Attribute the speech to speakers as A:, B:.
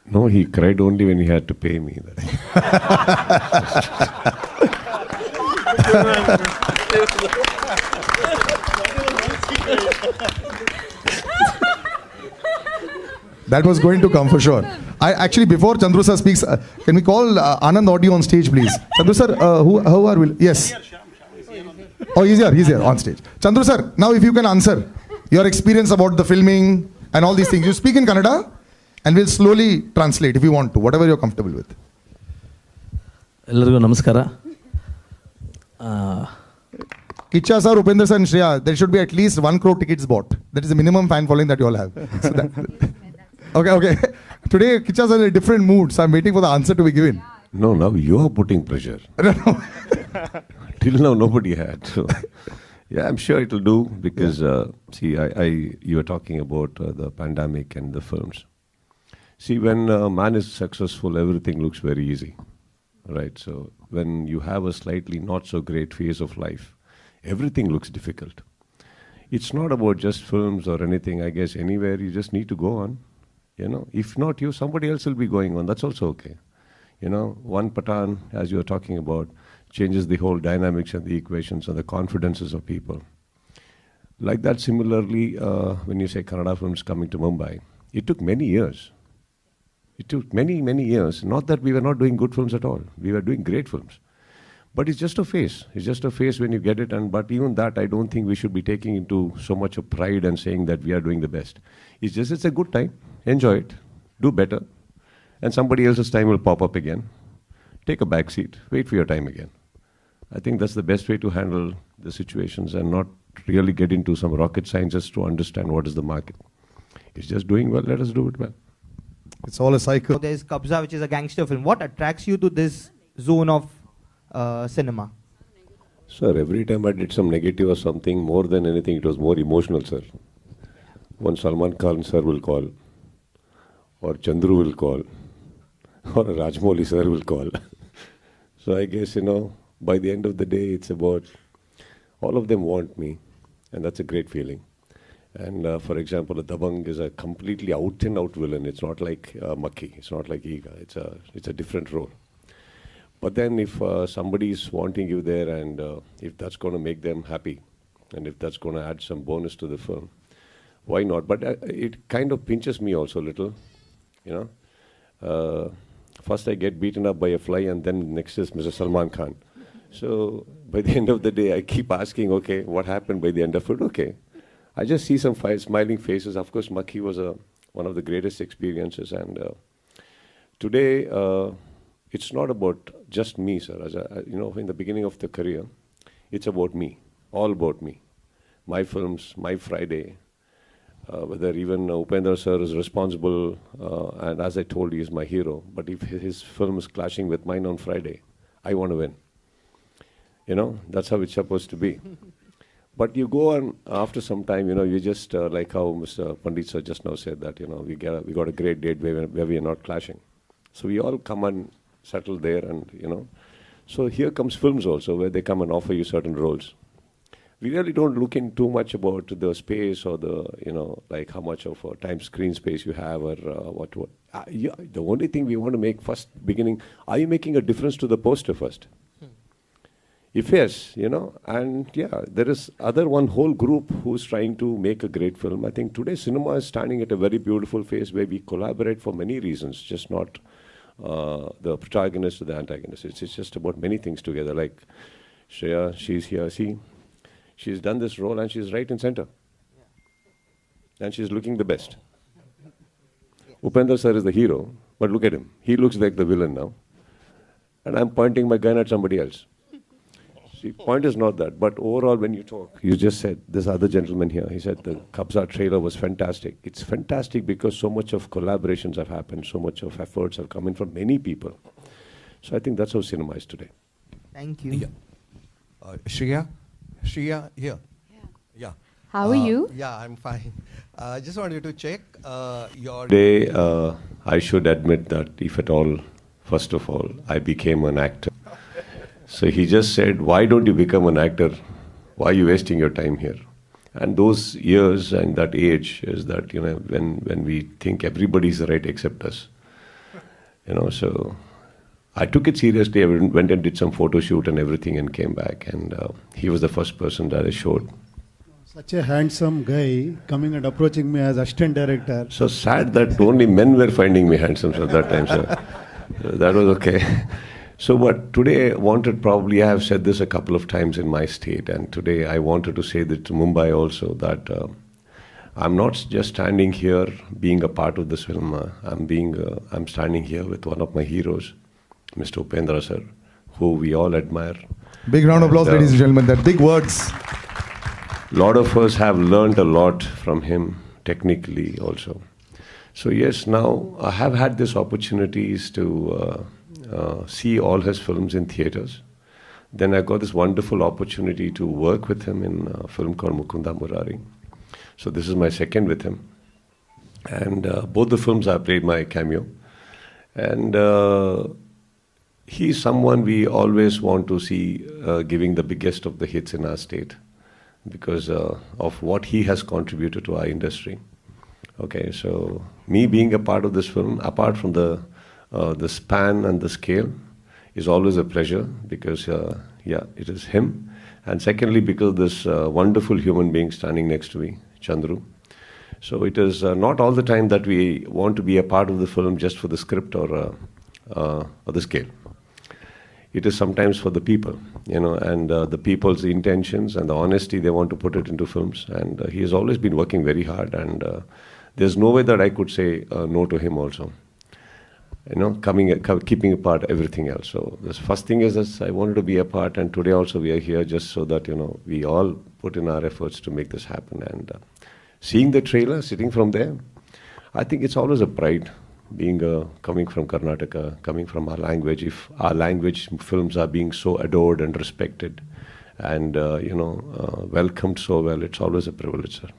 A: No, he cried only when he had to pay me.
B: That was going to come for sure. I actually, before Chandru sir speaks, can we call Anand Audio on stage, please? Chandru sir, how are we? Yes. Oh, he's here on stage. Chandru sir, now if you can answer your experience about the filming and all these things. You speak in Kannada and we'll slowly translate if you want to, whatever you're comfortable with.
C: ಎಲ್ಲರಿಗೂ ನಮಸ್ಕಾರ.
B: Kiccha sir, Upendra sir and Shreya, there should be at least 1 crore tickets bought. That is the minimum fan following that you all have. So okay. Today, Kiccha sir is in a different mood, so I'm waiting for the answer to be given.
A: No, now you are putting pressure. Till now, nobody had. So, yeah, I'm sure it will do because, see, you were talking about the pandemic and the films. See, when a man is successful, everything looks very easy, right? So, when you have a slightly not so great phase of life, everything looks difficult. It's not about just films or anything. I guess anywhere you just need to go on. You know, if not you, somebody else will be going on. That's also okay. You know, one Pathan, as you were talking about, changes the whole dynamics and the equations and the confidences of people. Like that, similarly, when you say Kannada films coming to Mumbai, it took many years. It took many, many years. Not that we were not doing good films at all. We were doing great films. But it's just a phase. It's just a phase when you get it. But even that, I don't think we should be taking into so much of pride and saying that we are doing the best. It's a good time. Enjoy it. Do better. And somebody else's time will pop up again. Take a back seat. Wait for your time again. I think that's the best way to handle the situations and not really get into some rocket science just to understand what is the market. It's just doing well. Let us do it well.
B: It's all a cycle.
D: There's Kabzaa, which is a gangster film. What attracts you to this zone of cinema?
A: Sir, every time I did some negative or something, more than anything, it was more emotional, sir. One Salman Khan sir will call, or Chandra will call, or Rajmouli sir will call. So I guess, by the end of the day, it's about all of them want me, and that's a great feeling. And for example, Dabang is a completely out and out villain. It's not like Makki. It's not like Iga. It's a different role. But then if somebody is wanting you there and if that's going to make them happy and if that's going to add some bonus to the film, why not? But it kind of pinches me also a little, First I get beaten up by a fly and then next is Mr. Salman Khan. So by the end of the day, I keep asking, okay, what happened by the end of it? Okay. I just see some smiling faces. Of course, Makki was one of the greatest experiences. And today, it's not about just me, sir. As in the beginning of the career, it's about me, all about me. My films, my Friday, whether even Upendra sir is responsible, and as I told you, he's my hero. But if his film is clashing with mine on Friday, I want to win. That's how it's supposed to be. But you go on after some time, you just, like how Mr. Pandit sir just now said that, we got a great date where we are not clashing. So we all come and settle there and, So here comes films also where they come and offer you certain roles. We really don't look in too much about the space or the, like how much of time screen space you have or what. The only thing we want to make first beginning, are you making a difference to the poster first? If yes, and yeah, there is one whole group who's trying to make a great film. I think today cinema is standing at a very beautiful phase where we collaborate for many reasons, just not the protagonist or the antagonist. It's just about many things together. Like Shreya, she's here. See, she's done this role and she's right in center. And she's looking the best. Upendra sir is the hero, but look at him. He looks like the villain now. And I'm pointing my gun at somebody else. See, point is not that. But overall, when you talk, you just said, this other gentleman here, he said the Kabzaa trailer was fantastic. It's fantastic because so much of collaborations have happened, so much of efforts have come in from many people. So I think that's how cinema is today.
D: Thank you.
E: Yeah. Shreya, here. Yeah.
F: How are you?
E: Yeah, I'm fine. I just wanted to check your...
A: Today, I should admit that if at all, first of all, I became an actor. So he just said, why don't you become an actor? Why are you wasting your time here? And those years and that age is that, when we think everybody's right except us. So I took it seriously. I went and did some photo shoot and everything and came back. And he was the first person that I showed.
C: Such a handsome guy coming and approaching me as assistant director.
A: So sad that only men were finding me handsome at that time. So that was okay. So but today I have said this a couple of times in my state. And today I wanted to say that to Mumbai also that I'm not just standing here being a part of this film. I'm standing here with one of my heroes, Mr. Upendra sir, who we all admire.
B: Big round of applause, ladies and gentlemen. That big words.
A: A lot of us have learned a lot from him, technically also. So yes, now I have had this opportunities to see all his films in theatres. Then I got this wonderful opportunity to work with him in a film called Mukunda Murari. So this is my second with him. And both the films I played my cameo. And he's someone we always want to see giving the biggest of the hits in our state, because of what he has contributed to our industry. Okay, so me being a part of this film, apart from the span and the scale, is always a pleasure, because it is him. And secondly, because this wonderful human being standing next to me, Chandra. So it is not all the time that we want to be a part of the film just for the script or the scale. It is sometimes for the people, and the people's intentions and the honesty they want to put it into films. And he has always been working very hard, and there's no way that I could say no to him also. Keeping apart everything else. So the first thing is that I wanted to be a part, and today also we are here just so that we all put in our efforts to make this happen. And seeing the trailer, sitting from there, I think it's always a pride. Being coming from Karnataka, coming from our language, if our language films are being so adored and respected and welcomed so well, it's always a privilege, sir.